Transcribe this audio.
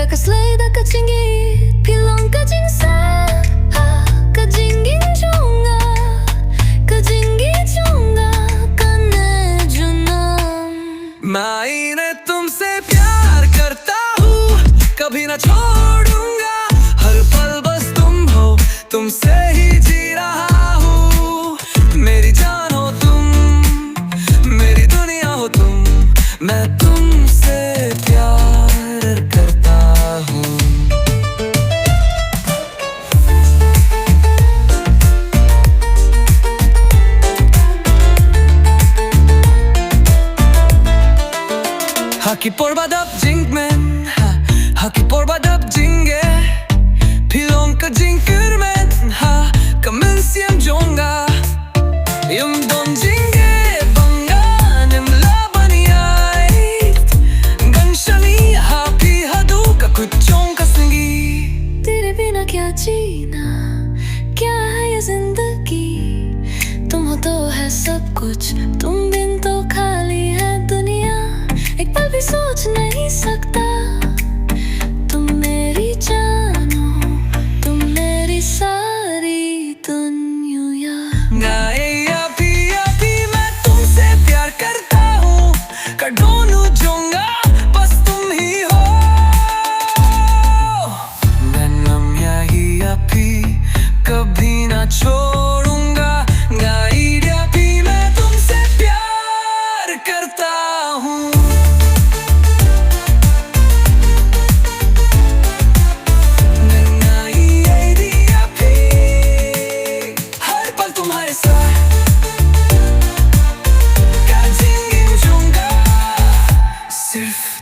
Kakaslayda kachingi pilong kajing sa kajingi chunga kajingi chunga kane junam मैं तुमसे प्यार करता हूँ कभी ना छोड़ूंगा हर पल बस तुम हो तुमसे ही जी रहा हूँ मेरी जान हो तुम मेरी दुनिया हो तुम मैं तुमसे प्यार करता हूँ Haki porbadap jingmen Haki porbadap jinge Pilong ka jingkurmen ha Kamen siem jonga Yum don jinge banga nim labaniait Ganshali happy hadu ka kuchong kasingi तेरे बिना क्या जीना क्या है ये जिंदगी तुम हो तो है सब कुछ तुम बिन तो खाली है दुनिया एक पल भी सोच नहीं सकता तुम मेरी जान हो तुम मेरी सारी दुनिया गाए अभी मैं तुमसे प्यार करता हूँ कड़ोनू जोंगा बस तुम ही हो मैं नम यही अभी कभी ना छोड़ूंगा गाए अभी मैं तुमसे प्यार करता हूँ हर पल तुम्हारे साथ सिर्फ